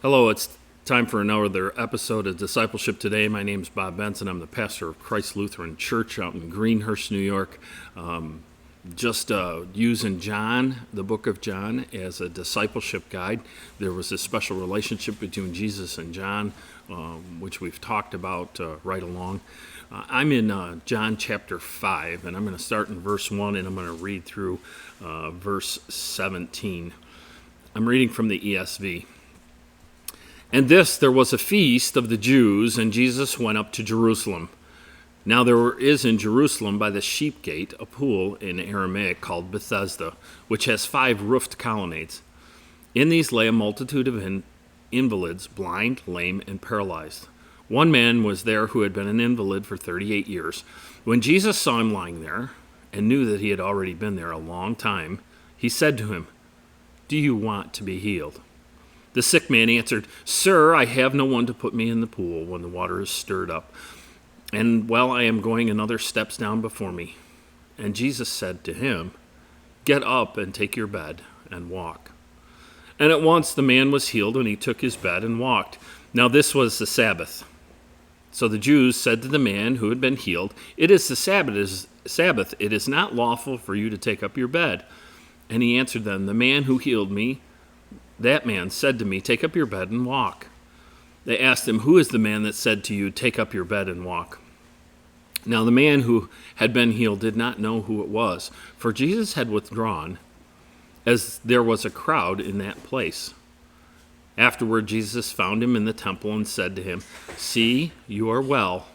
Hello, it's time for another episode of Discipleship Today. My name is Bob Benson. I'm the pastor of Christ Lutheran Church out in Greenhurst, New York. Just using John, the book of John, as a discipleship guide. There was a special relationship between Jesus and John, which we've talked about right along. I'm in John chapter 5, and I'm going to start in verse 1, and I'm going to read through verse 17. I'm reading from the ESV. And there was a feast of the Jews, and Jesus went up to Jerusalem. Now there is in Jerusalem by the sheep gate a pool in Aramaic called Bethesda, which has 5 roofed colonnades. In these lay a multitude of invalids, blind, lame, and paralyzed. One man was there who had been an invalid for 38 years. When Jesus saw him lying there, and knew that he had already been there a long time, he said to him, "Do you want to be healed?" The sick man answered, "Sir, I have no one to put me in the pool when the water is stirred up, and while I am going, another steps down before me." And Jesus said to him, "Get up and take your bed and walk." And at once the man was healed, and he took his bed and walked. Now this was the Sabbath. So the Jews said to the man who had been healed, "It is the Sabbath. It is not lawful for you to take up your bed." And he answered them, "The man who healed me, that man said to me, 'Take up your bed and walk.'" They asked him, "Who is the man that said to you, 'Take up your bed and walk'?" Now the man who had been healed did not know who it was, for Jesus had withdrawn, as there was a crowd in that place. Afterward Jesus found him in the temple and said to him, "See, you are well.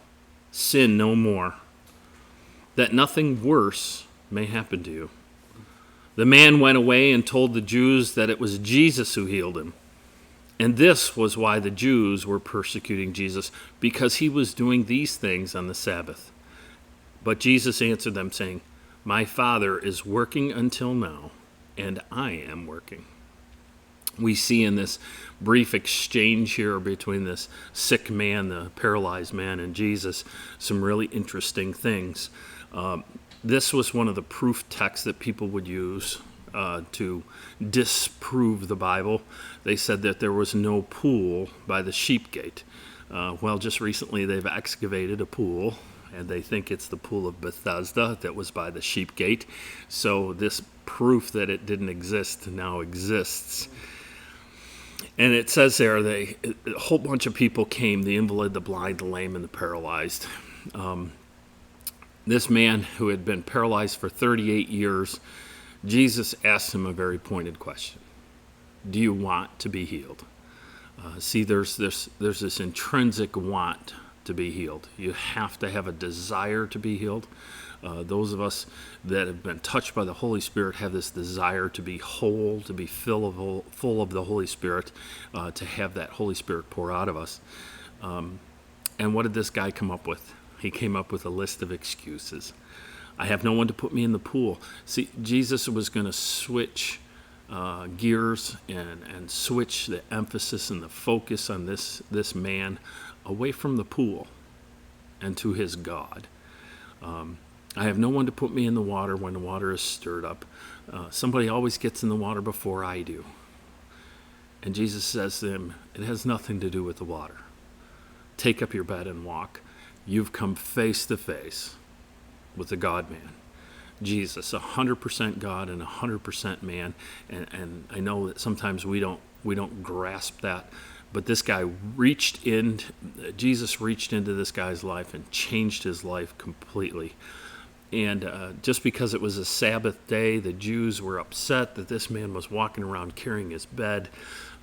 Sin no more, that nothing worse may happen to you." The man went away and told the Jews that it was Jesus who healed him. And this was why the Jews were persecuting Jesus, because he was doing these things on the Sabbath. But Jesus answered them, saying, "My Father is working until now, and I am working." We see in this brief exchange here between this sick man, the paralyzed man, and Jesus, some really interesting things. This was one of the proof texts that people would use to disprove the Bible. They said that there was no pool by the sheep gate. Well, just recently they've excavated a pool, and they think it's the pool of Bethesda that was by the sheep gate. So this proof that it didn't exist now exists. And it says there, a whole bunch of people came, the invalid, the blind, the lame, and the paralyzed. This man who had been paralyzed for 38 years, Jesus asked him a very pointed question. Do you want to be healed? See, there's this intrinsic want to be healed. You have to have a desire to be healed. Those of us that have been touched by the Holy Spirit have this desire to be whole, to be full of the Holy Spirit, to have that Holy Spirit pour out of us. And what did this guy come up with? He came up with a list of excuses. I have no one to put me in the pool. See, Jesus was going to switch gears and switch the emphasis and the focus on this man away from the pool and to his God. I have no one to put me in the water when the water is stirred up. Somebody always gets in the water before I do. And Jesus says to him, it has nothing to do with the water. Take up your bed and walk. You've come face to face with the God-man, Jesus, 100% God and 100% man. And I know that sometimes we don't grasp that, but this guy Jesus reached into this guy's life and changed his life completely. And just because it was a Sabbath day, the Jews were upset that this man was walking around carrying his bed.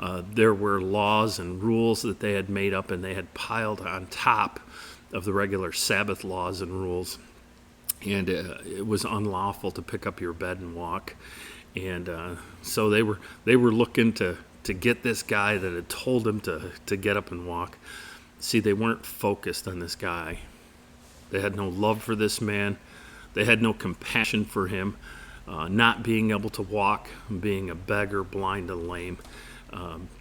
There were laws and rules that they had made up, and they had piled on top of the regular Sabbath laws and rules. And it was unlawful to pick up your bed and walk. And so they were looking to get this guy that had told him to get up and walk. See, they weren't focused on this guy. They had no love for this man. They had no compassion for him, not being able to walk, being a beggar, blind and lame.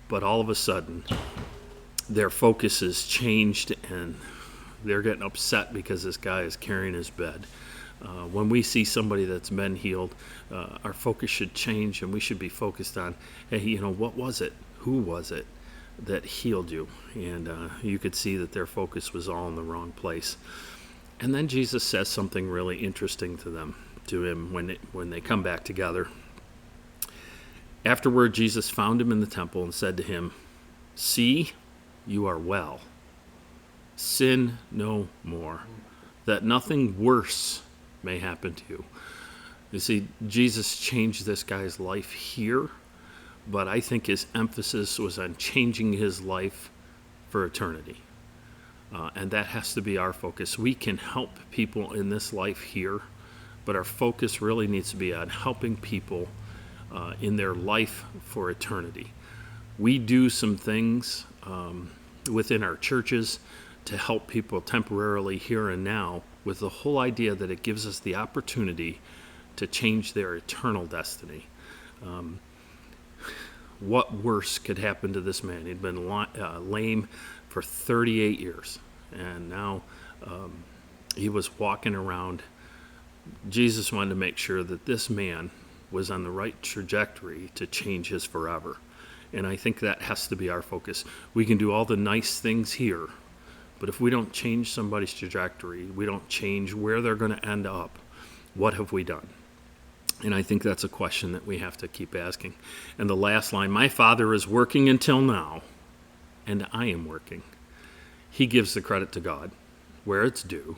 But all of a sudden, their focus has changed, and they're getting upset because this guy is carrying his bed. When we see somebody that's been healed, our focus should change, and we should be focused on, hey, what was it? Who was it? that healed you. And you could see that their focus was all in the wrong place. And then Jesus says something really interesting to him when they come back together. Afterward, Jesus found him in the temple and said to him, "See, you are well. Sin no more, that nothing worse may happen to you." You see, Jesus changed this guy's life here, but I think his emphasis was on changing his life for eternity. And that has to be our focus. We can help people in this life here, but our focus really needs to be on helping people in their life for eternity. We do some things within our churches to help people temporarily here and now, with the whole idea that it gives us the opportunity to change their eternal destiny. What worse could happen to this man? He'd been lame for 38 years, and now he was walking around. Jesus wanted to make sure that this man was on the right trajectory to change his forever. And I think that has to be our focus. We can do all the nice things here, but if we don't change somebody's trajectory, we don't change where they're going to end up, what have we done? And I think that's a question that we have to keep asking. And the last line, "My Father is working until now, and I am working." He gives the credit to God where it's due.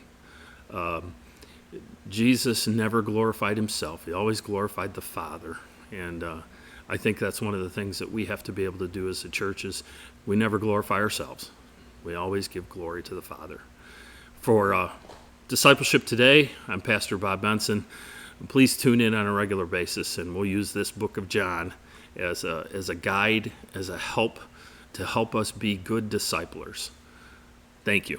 Jesus never glorified himself. He always glorified the Father. And I think that's one of the things that we have to be able to do as a church is we never glorify ourselves. We always give glory to the Father. For Discipleship Today, I'm Pastor Bob Benson. Please tune in on a regular basis, and we'll use this book of John as a guide, as a help to help us be good disciplers. Thank you.